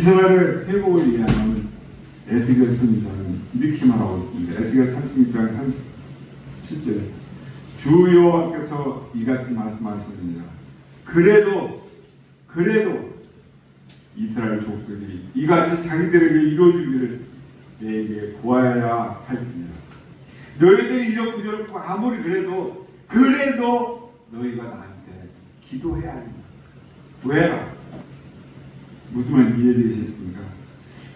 이스라엘의 회복을 위한 에스겔 선지자는 이렇게 말하고 있습니다. 에스겔 36장 37절 주 여호와께서 이같이 말씀하십니다. 그래도 이스라엘 족속이 이같이 자기들에게 이루어지기를 내게 구하여야 할지니라. 너희들이 이렇고 저렇고 아무리 그래도 너희가 나한테 기도해야 한다. 구해라. 무슨 말인지 이해되시겠습니까?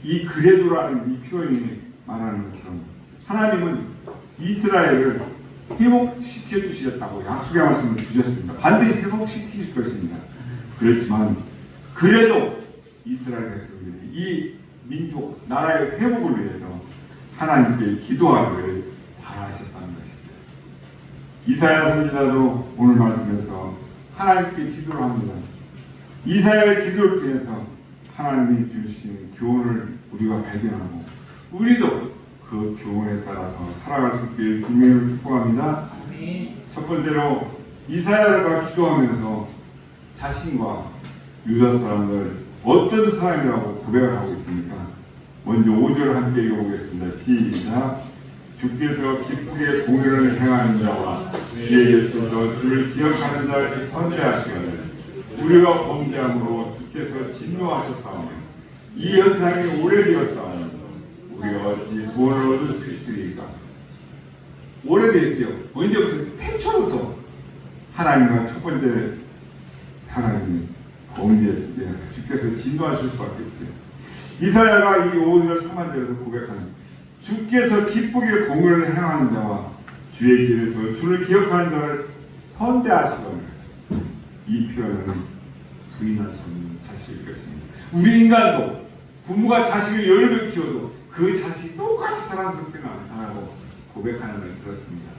이 그래도라는 이 표현이 말하는 것처럼 하나님은 이스라엘을 회복시켜 주시겠다고 약속의 말씀을 주셨습니다. 반드시 회복시키실 것입니다. 그렇지만 그래도 이스라엘 백성들이 이 민족, 나라의 회복을 위해서 하나님께 기도하기를 바라셨다는 것입니다. 이사야 선지자도 오늘 말씀에서 하나님께 기도를 합니다. 이사야의 기도를 통해서 하나님이 주신 교훈을 우리가 발견하고 우리도 그 교훈에 따라서 살아갈 수 있기를 주님을 축복합니다. 첫 번째로 이사야가 기도하면서 자신과 유다 사람들 어떤 사람이라고 고백을 하고 있습니까? 먼저 5절을 함께 읽어보겠습니다. 시작. 주께서 기쁘게 공의를 행하는 자와 주의 곁에서 주를 기억하는 자를 선대하시거늘 우리가 범죄함으로 주께서 진노하셨사오며 이 현상이 오래되었사오며 우리가 어찌 구원을 얻을 수 있으리까? 오래되었지요. 언제부터? 태초부터 하나님과 첫 번째 사람이 범죄했을 때 주께서 진노하실 수밖에 없죠. 이사야가 이 5절 3절에서 고백하는 주께서 기쁘게 공의를 행하는 자와 주의 길에서 주를 기억하는 자를 선대하시거늘 이 표현은 부인할 수 없는 사실일 것입니다. 우리 인간도 부모가 자식을 여러 명 키워도 그 자식이 똑같이 사랑스럽지는 않다고 고백하는 걸 들었습니다.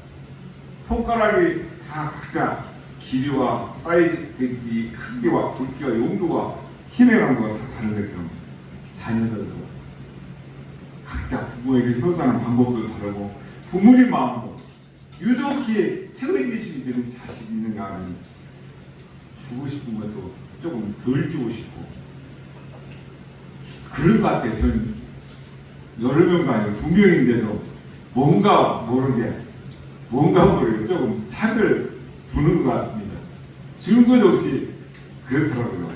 손가락이 다 각자 길이와 사이즈, 크기와 굵기와 용도와 힘의 강도가 다 다른 것처럼 자녀들도 각자 부모에게 효도하는 방법도 다르고 부모님 마음도 유독히 책임지심이 드는 자식이 있는가 하면 주고 싶은 것도 조금 덜 주고 싶고 그런 것 같아요. 저는 여러 명도 아니고 2명인데도 뭔가 모르게 조금 차별 두는 것 같습니다. 증거도 없이 그렇더라고요.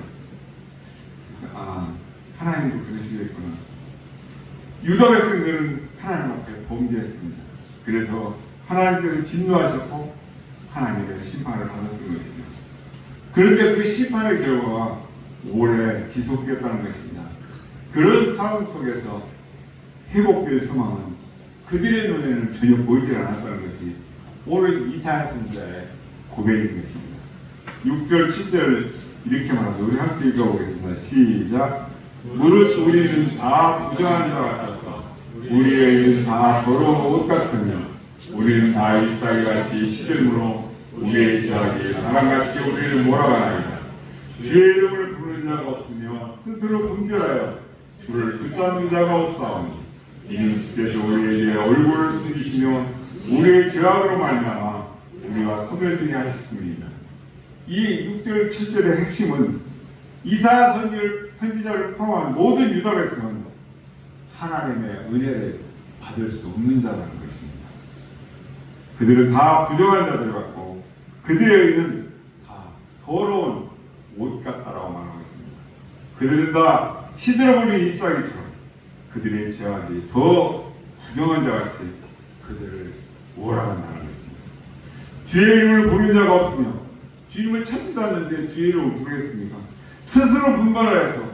그래서 하나님도 그러시겠구나. 유다 백성들은 하나님 앞에 범죄했습니다. 그래서 하나님께서 진노하셨고 하나님의 심판을 받았던 것입니다. 그런데 그 심판의 결과가 오래 지속되었다는 것입니다. 그런 상황 속에서 회복될 소망은 그들의 눈에는 전혀 보이지 않았다는 것이 오늘 이사야 선지자의 고백인 것입니다. 6절, 7절 이렇게 말합니다. 우리 함께 읽어보겠습니다. 시작. 무릇 우리는 다 부정한 자 같아서 우리의 일은 다 더러운 옷 같으며 우리는 다 잎사귀같이 시들므로 우리의 죄악이 바람같이 우리를 몰아가나이다. 주의 이름을 부르는 자가 없으며 스스로 분별하여 주를 붙잡는 자가 없사오니 이는 주께서 우리에게 얼굴을 숨기시며 우리의 죄악으로 말미암아 우리가 소멸되게 하셨습니다. 이 6절 7절의 핵심은 이사야 선지자를 포함한 모든 유다 백성은 하나님의 은혜를 받을 수 없는 자라는 것입니다. 그들은 다 부정한 자들 같고 그들의 의는 다 더러운 옷 같다라고 말하고 있습니다. 그들은 다 시들어버린 잎사귀처럼 그들의 죄악이 더 부정한 자같이 그들을 몰아간다는 것입니다. 주의 이름을 부르는 자가 없으며 주님을 찾지도 않는데 주의 이름을 부르겠습니까? 스스로 분발하여서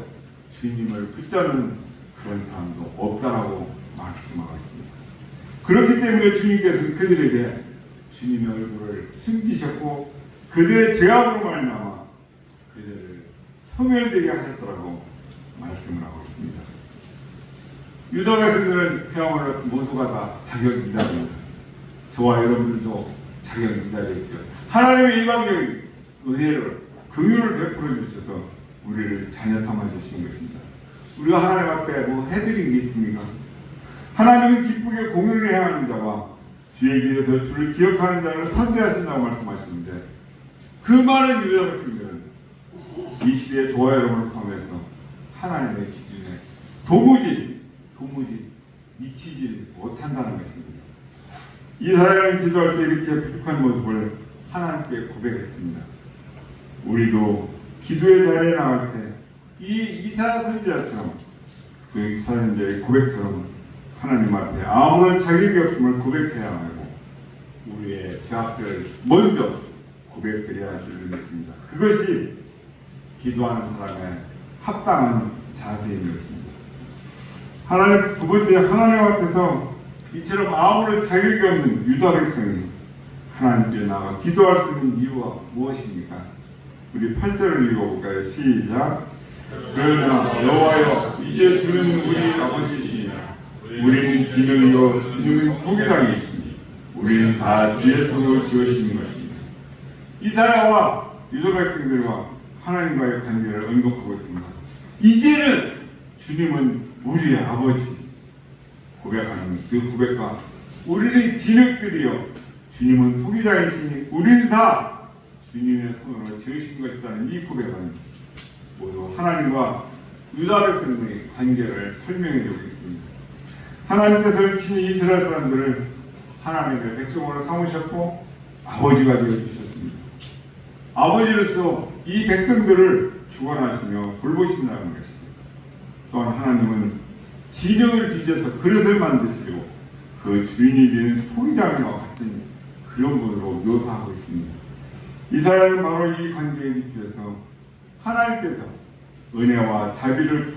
주님을 붙잡는 그런 사람도 없다라고 말씀하고 있습니다. 그렇기 때문에 주님께서는 그들에게 주님의 얼굴을 숨기셨고 그들의 죄악으로 말미암아 그들을 소멸되게 하셨더라고 말씀을 하고 있습니다. 유다 백성들은 평화를 모두가 다 자격인자입니다. 저와 여러분들도 자격인자겠죠. 하나님의 일방적인 은혜를 긍휼을 베풀어 주셔서 우리를 자녀 삼아 주시는 것입니다. 우리가 하나님 앞에 뭐 해드린 게 있습니까? 하나님은 기쁘게 공의를 행하는 자와 주의 길에서 주를 기억하는 자를 선대하신다고 말씀하시는데 그 많은 유다 백성들은 이 시대의 저와 여러분을 포함해서 하나님의 기준에 도무지 미치지 못한다는 것입니다. 이사야는 기도할 때 이렇게 부족한 모습을 하나님께 고백했습니다. 우리도 기도의 자리에 나갈 때 이 이사야 선지자처럼 그 이사야 선지자의 고백처럼 하나님 앞에 아무런 자격이 없음을 고백해야 하고 우리의 죄악들을 먼저 고백드려야 할 줄을 믿습니다. 그것이 기도하는 사람의 합당한 자세인 것입니다. 하나님 두 번째, 하나님 앞에서 이처럼 아무런 자격이 없는 유다 백성이 하나님께 나가 기도할 수 있는 이유가 무엇입니까? 우리 8절을 읽어볼까요? 시작. 그러나 여호와여, 이제 주는 우리 아버지시니라. 우리는 진흙이요 주님은 포기당했으니 우리는 다 지혜 손으로 지으시는 것입니다. 이사야와 유다 백성들과 하나님과의 관계를 언급하고 있습니다. 이제는 주님은 우리의 아버지 고백하는 그 고백과 우리는 진흙들이요 주님은 포기자이시니 우리는 다 주님의 손으로 지으신 것이라는 이 고백은 모두 하나님과 유다 백성의 관계를 설명해주고 있습니다. 하나님께서는 친히 이스라엘 사람들을 하나님의 백성으로 삼으셨고 아버지가 되어주셨습니다. 아버지로서 이 백성들을 주관하시며 돌보신다는 것입니다. 또한 하나님은 진흙을 빚어서 그릇을 만드시고 그 주인이 되는 포기장과 같은 그런 분으로 묘사하고 있습니다. 이사야는 바로 이 관계에 기초해서 하나님께서 은혜와 자비를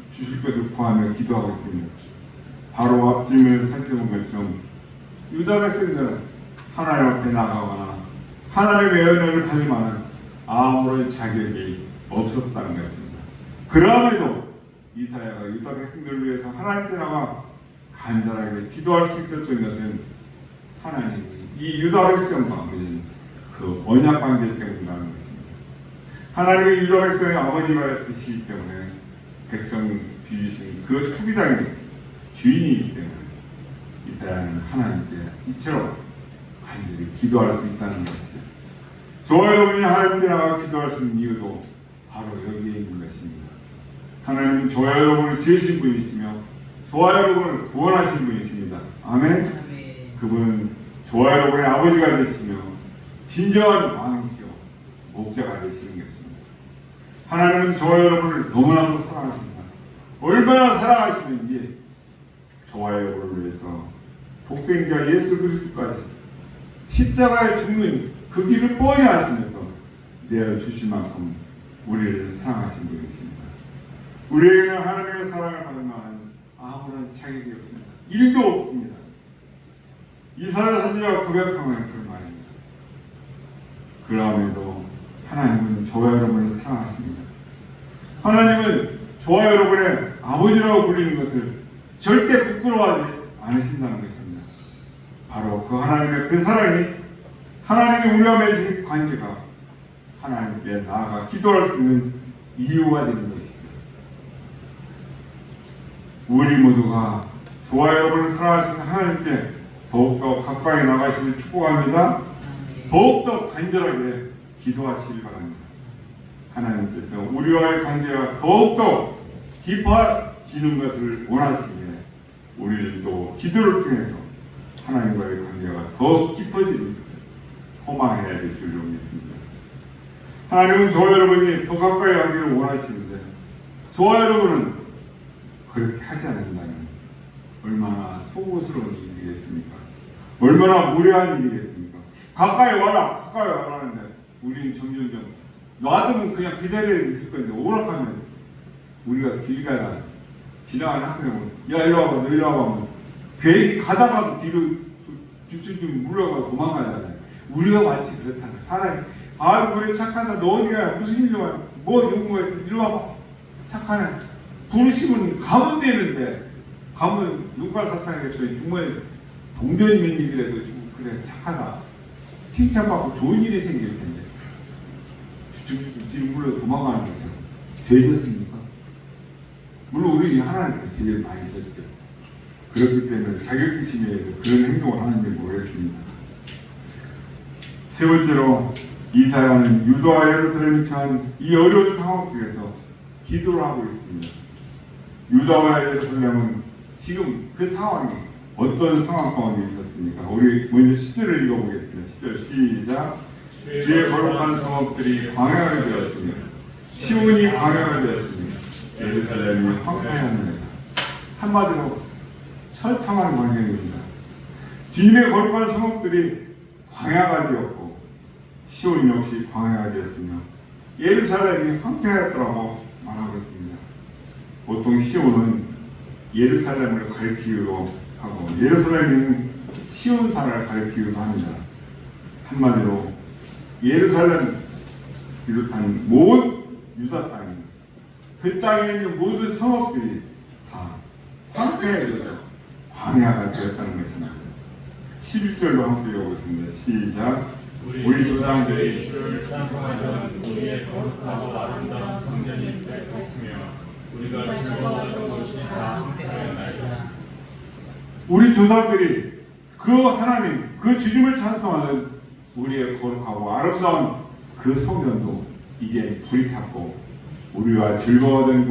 주실 것을 구하며 기도하고 있습니다. 바로 앞짐을 살펴본 것처럼 유다 백성들은 하나님 앞에 나가거나 하나님의 은혜를 받을 만한 아무런 자격이 없었다는 것입니다. 그럼에도 이사야가 유다 백성들을 위해서 하나님께 나가 간절하게 기도할 수 있었던 것은 하나님이 이 유다 백성과 맺은 그 언약 관계 때문이라는 것입니다. 하나님이 유다 백성의 아버지가 되시기 때문에 백성 빚으신 그 투기장의 주인이기 때문에 이사야는 하나님께 이처럼 간절히 기도할 수 있다는 것이죠. 저와 여러분이 하나님께 나가 기도할 수 있는 이유도 바로 여기에 있는 것입니다. 하나님은 저와 여러분을 지으신 분이시며 저와 여러분을 구원하신 분이십니다. 아멘. 그분은 저와 여러분의 아버지가 되시며 진정한 왕이시오 목자가 되시는 것입니다. 하나님은 저와 여러분을 너무나도 사랑하십니다. 얼마나 사랑하시는지 저와 여러분을 위해서 독생자 예수 그리스도까지 십자가에 죽는 그 길을 뻔히 아시면서 내어주실 만큼 우리를 사랑하신 분이십니다. 우리에게는 하나님의 사랑을 받을 만한 아무런 자격이 없습니다. 일도 없습니다. 이사야 선지자가 고백하는 그런 말입니다. 그럼에도 하나님은 저와 여러분을 사랑하십니다. 하나님은 저와 여러분의 아버지라고 불리는 것을 절대 부끄러워하지 않으신다는 것입니다. 바로 그 하나님의 그 사랑이 하나님이 우리와 맺은 관계가 하나님께 나아가 기도할 수 있는 이유가 되는 것이죠. 우리 모두가 저와 여러분을 사랑하시는 하나님께 더욱더 가까이 나가시길 축복합니다. 더욱더 간절하게 기도하시길 바랍니다. 하나님께서 우리와의 관계가 더욱더 깊어지는 것을 원하시기에 우리도 기도를 통해서 하나님과의 관계가 더 깊어지는 것을 소망해야 될 줄로 믿습니다. 하나님은 저와 여러분이 더 가까이 하기를 원하시는데 저와 여러분은 그렇게 하지 않는다면 얼마나 속으스러운 일이겠습니까? 얼마나 무례한 일이겠습니까? 가까이 와라 하는데 우리는 점점점 놔두면 그냥 그 자리에 있을 건데 오락하면 우리가 길 가다 지나가는 학생은 야 이리 와봐 너 이리 와봐 괜히 가다가도 뒤로 쭉쭉쭉 물러가고 도망가잖아요. 우리가 마치 그렇다는 사람이 아유 그래 착하다 너 어디가 무슨 일로 와 뭐 요구가 있어 이리 와봐 착하네 부르시면 가면 되는데 가면 눈깔 사탕이겠죠. 정말 동전이면 일이라도 주고 그래 착하다 칭찬받고 좋은 일이 생길 텐데 쭉쭉쭉 뒤로 물러 도망가는 거죠. 죄졌습니까? 물론 우리 하나님께 제일 많이 졌죠. 그렇기 때문에 자격지심에 의해서 그런 행동을 하는지 모르겠습니다. 세 번째로 이사야는 유다와 예루살렘이 처한 이 어려운 상황 속에서 기도를 하고 있습니다. 유다와 예루살렘은 지금 그 상황이 어떤 상황 가운데 있었습니까? 우리 먼저 10절을 읽어보겠습니다. 10절 시작. 주의 거룩한 성읍들이 광야가 되었으며 시온이 광야가 되었으며 예루살렘이 황폐하였느니라. 한마디로 처참한 광야입니다. 주님의 거룩한 성읍들이 광야가 되었고 시온 역시 광야가 되었으며 예루살렘이 황폐하였다고 말하고 있습니다. 보통 시온은 예루살렘을 가리키기도 하고 예루살렘은 시온산을 가리키기도 합니다. 한마디로 예루살렘 비롯한 모든 유다 땅, 그 땅에 있는 모든 성읍들이 다 황폐해져서 광야가 되었다는 것입니다. 11절로 함께 읽어보겠습니다. 시작. 우리 조상들이 주를 찬송하던 우리의 거룩하고 아름다운 성전이 뺏겼으며 우리가 즐거워하던 곳이 다 황폐하였나이다. 우리 조상들이 그 하나님, 그 주님을 찬송하는 우리의 거룩하고 아름다운 그 성전도 이제 불이 탔고 우리가 즐거워하던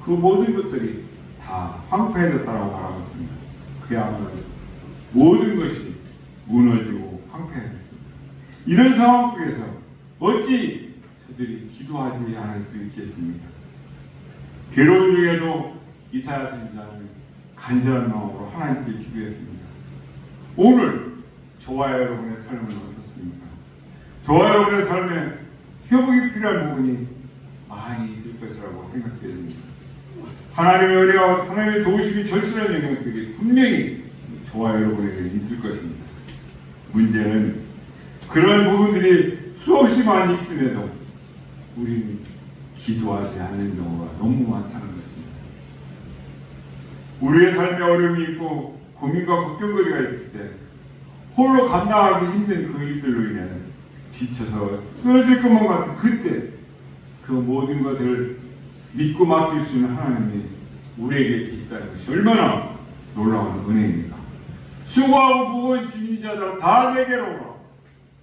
그 모든 것들이 다 황폐해졌다고 말하고 있습니다. 그야말로 모든 것이 무너지고 황폐해졌습니다. 이런 상황 속에서 어찌 저들이 기도하지 않을 수 있겠습니까? 괴로운 중에도 이사야 선지자는 간절한 마음으로 하나님께 기도했습니다. 오늘 저와 여러분의 삶은 어떻습니까? 저와 여러분의 삶에 회복이 필요한 부분이 많이 있을 것이라고 생각됩니다. 하나님의 은혜와 하나님의 도우심이 절실한 영역들이 분명히 저와 여러분에게 있을 것입니다. 문제는 그런 부분들이 수없이 많이 있음에도 우리는 기도하지 않는 경우가 너무 많다는 것입니다. 우리의 삶에 어려움이 있고 고민과 걱정거리가 있을 때 홀로 감당하기 힘든 그 일들로 인해 지쳐서 쓰러질 것만 같은 그때 그 모든 것을 믿고 맡길 수 있는 하나님이 우리에게 계시다는 것이 얼마나 놀라운 은혜입니까? 수고하고 무거운 짐진 자들아 다 내게로 오라.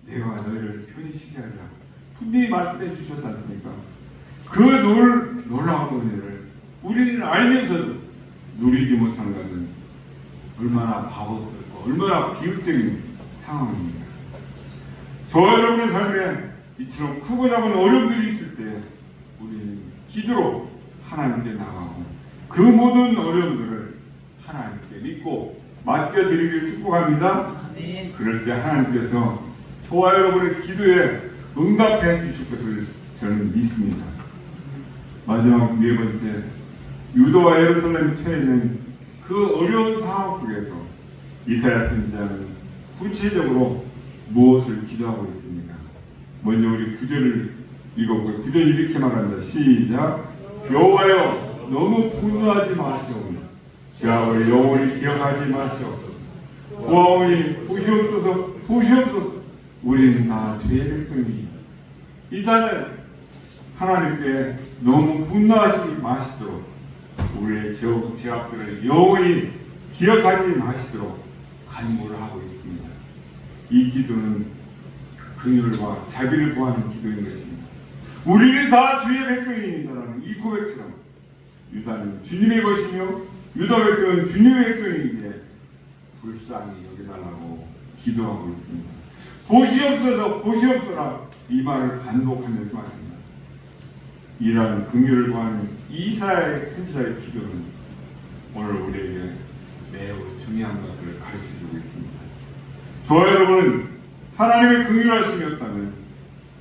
내가 너희를 편히 쉬게 하리라. 분명히 말씀해 주셨지 않습니까? 그 놀라운 은혜를 우리는 알면서도 누리지 못하는 것은 얼마나 바보스럽고 얼마나 비극적인 상황입니다. 저와 여러분의 삶에 이처럼 크고 작은 어려움들이 있을 때 우리는 기도로 하나님께 나가고 그 모든 어려움들을 하나님께 믿고 맡겨드리기를 축복합니다. 아멘. 그럴 때 하나님께서 저와 여러분의 기도에 응답해 주실 것을 저는 믿습니다. 마지막 네 번째, 유다와 예루살렘에 처해 있는 그 어려운 상황 속에서 이사야 선지자는 구체적으로 무엇을 기도하고 있습니까? 먼저 우리 9절을 읽어보고 9절 이렇게 말합니다. 시작. 여호와여 너무 분노하지 마시오니 죄악을 영원히 기억하지 마시옵소서. 보아오니 보시옵소서 보시옵소서. 우리는 다 죄의 백성이니 이자는 하나님께 너무 분노하지 마시도록 우리의 죄악들을 영원히 기억하지 마시도록 간구를 하고 있습니다. 이 기도는 긍휼과 자비를 구하는 기도인 것입니다. 우리는 다 주의 백성입니다라는 이 고백처럼 유다는 주님의 것이며 유다 백성은 주님의 백성이기에 불쌍히 여겨달라고 기도하고 있습니다. 보시옵소서 보시옵소서 이 말을 반복하면서 말입니다. 이러한 긍휼을 구하는 이사야의 선지자의 기도는 오늘 우리에게 매우 중요한 것을 가르쳐주고 있습니다. 저와 여러분은 하나님의 긍휼하심이 없다면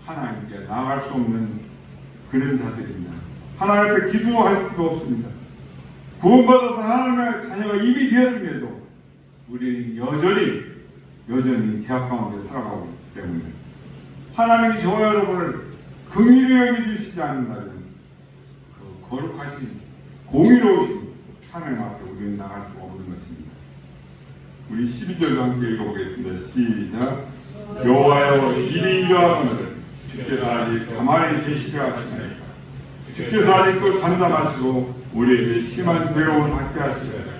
하나님께 나아갈 수 없는 그런 자들입니다. 하나님 앞에 기도할 수도 없습니다. 구원받아서 하나님의 자녀가 이미 되었음에도 우리는 여전히 죄악 가운데 살아가고 있기 때문에 하나님이 저와 여러분을 긍휼히 여겨주시지 않는다면 그 거룩하신 공의로우신 하나님 앞에 우리는 나갈 수 없는 것입니다. 우리 12절도 함께 읽어보겠습니다. 시작. 여호와여 일이 이러하거늘 주께서 아직 가만히 계시려 하시나이까. 주께서 아직도 잠잠하시고 우리에게 심한 괴로움을 받게 하시나이까.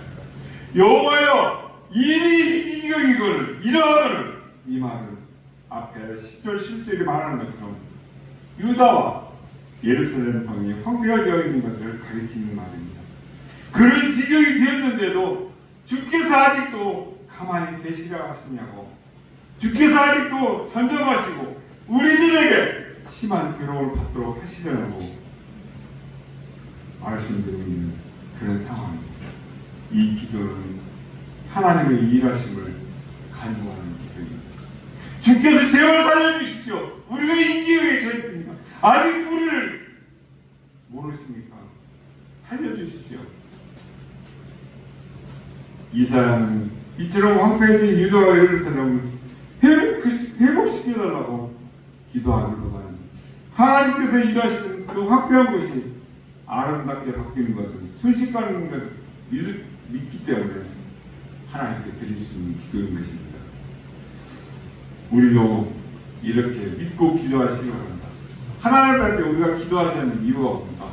여호와여 일이 이거를 이러하거늘 이 말은 앞에 10절 11절이 말하는 것처럼 유다와 예루살렘 성이 황폐화되어 있는 것을 가리키는 말입니다. 그런 지경이 되었는데도 주께서 아직도 가만히 계시라 하시냐고, 주께서 아직도 잠잠하시고 우리들에게 심한 괴로움을 받도록 하시려고 말씀드리고 있는 그런 상황입니다. 이 기도는 하나님의 일하심을 간구하는 기도입니다. 주께서 제발 살려주십시오. 우리가 이 지역에 처했습니다. 아직 우리를 모르십니까? 살려주십시오. 이 사람은 이처럼 황폐해진 유다와 예루살렘을 회복시켜달라고 기도하기보다는 하나님께서 일하시는 그 확대한 것이 아름답게 바뀌는 것은 순식간인 것을 믿기 때문에 하나님께 드릴 수 있는 기도인 것입니다. 우리도 이렇게 믿고 기도하시기 바랍니다. 하나님 앞에 우리가 기도하지 않는 이유가 없습니다.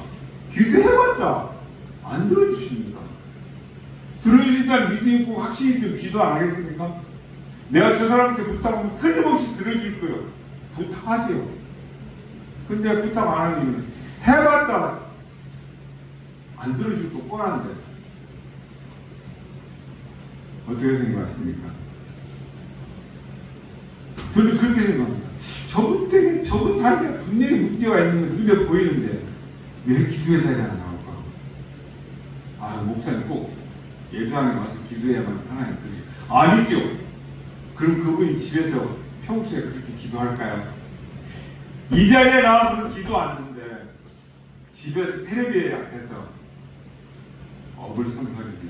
기도해봤자 안 들어주십니까? 들어주신다는 믿음이 있고 확신이 있으면 기도 안 하겠습니까? 내가 저 사람한테 부탁하면 틀림없이 들어줄 거예요. 부탁하세요. 근데 부탁 안 하는 이유는 해봤자 안 들어줄 거 뻔한데 어떻게 생각하십니까? 저는 그렇게 생각합니다. 저분 삶에 분명히 문제가 있는 건 눈에 보이는데 왜 기도의 자리에 안 나올까? 아, 목사님 꼭 예배당에 와서 기도해야만 하나님 들이 아니죠. 그럼 그분이 집에서 평소에 그렇게 기도할까요? 이 자리에 나와서 기도 안 하는데 집에 텔레비전 앞에서 어불성설이죠.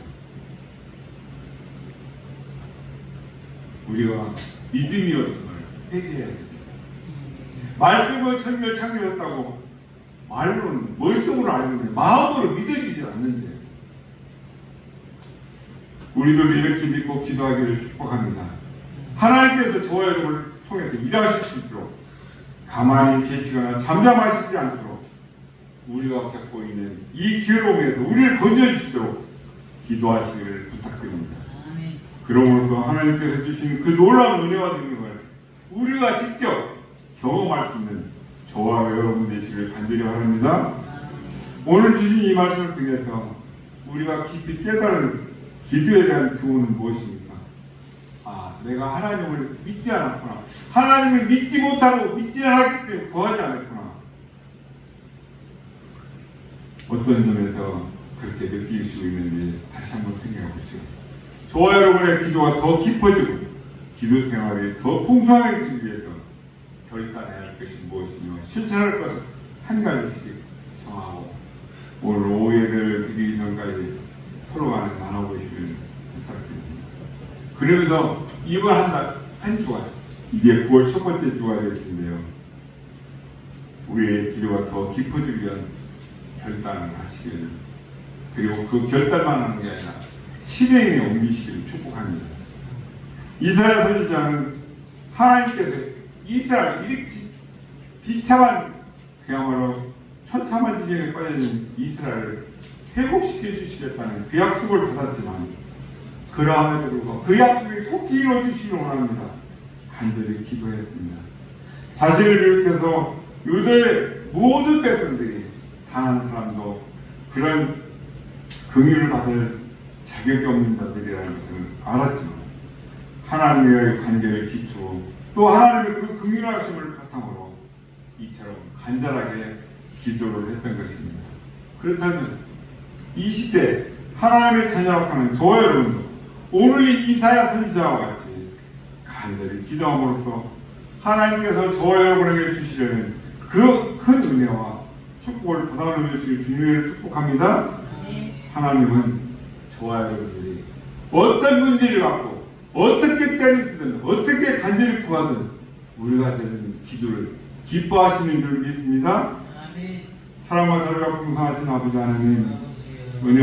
우리가 믿음이 없음을 회개해야 됩니다. 말씀을 천명 창조했다고 말로는 머릿속으로 알는데 마음으로 믿어지지 않는데 우리도 이렇게 믿고 기도하기를 축복합니다. 하나님께서 저와 여러분을 통해서 일하실 수 있도록 가만히 계시거나 잠잠하시지 않도록 우리가 겪고 있는 이 괴로움에서 우리를 건져주시도록 기도하시기를 부탁드립니다. 그러므로 하나님께서 주신 그 놀라운 은혜와 능력을 우리가 직접 경험할 수 있는 저와 여러분 되시기를 간절히 바랍니다. 오늘 주신 이 말씀을 통해서 우리가 깊이 깨달은 기도에 대한 교훈은 무엇입니까? 아, 내가 하나님을 믿지 않았구나. 하나님을 믿지 못하고 믿지 않았기 때문에 구하지 않았구나. 어떤 점에서 그렇게 느낄 수 있는지 다시 한번 생각해 보시죠. 저와 여러분의 기도가 더 깊어지고 기도 생활이 더 풍성해지기 위해서 결단해야 할 것이 무엇이며 실천할 것은 한 가지씩 정하고 오늘 오후 예배를 드리기 전까지 서로 간에 나눠보시길 부탁드립니다. 그러면서 이번 한 주간 이제 9월 첫 번째 주가 될 텐데요. 우리의 기도가 더 깊어지기 위한 결단을 하시길, 그리고 그 결단만 하는 게 아니라 실행에 옮기시기를 축복합니다. 이사야 선지자는 하나님께서 이스라엘 이렇게 비참한 그야말로 천차만 지경에 빠져있는 이스라엘을 회복시켜 주시겠다는 그 약속을 받았지만 그러함에도 불구하고 그 약속이 속히 이루어지시기를 원합니다. 간절히 기도했습니다. 자신을 비롯해서 유대의 모든 백성들이 당하는 사람도 그런 긍휼을 받을 자격이 없는 자들이라는 것을 알았지만 하나님의 관계를 기초로 또 하나님의 그 긍휼하심을 바탕으로 이처럼 간절하게 기도를 했던 것입니다. 그렇다면 이 시대 하나님의 자녀라고 하는 저와 여러분도 오늘 이 이사야 선지자와 같이 간절히 기도함으로써 하나님께서 저와 여러분에게 주시려는 그 큰 은혜와 축복을 받아주실 주님을 축복합니다. 하나님은 저와 여러분들이 어떤 문제를 갖고 어떻게 때리시든 어떻게 간절히 구하든 우리가 드리는 기도를 기뻐하시는 줄 믿습니다. 사랑과 자비가 풍성하신 아버지 하나님, 은혜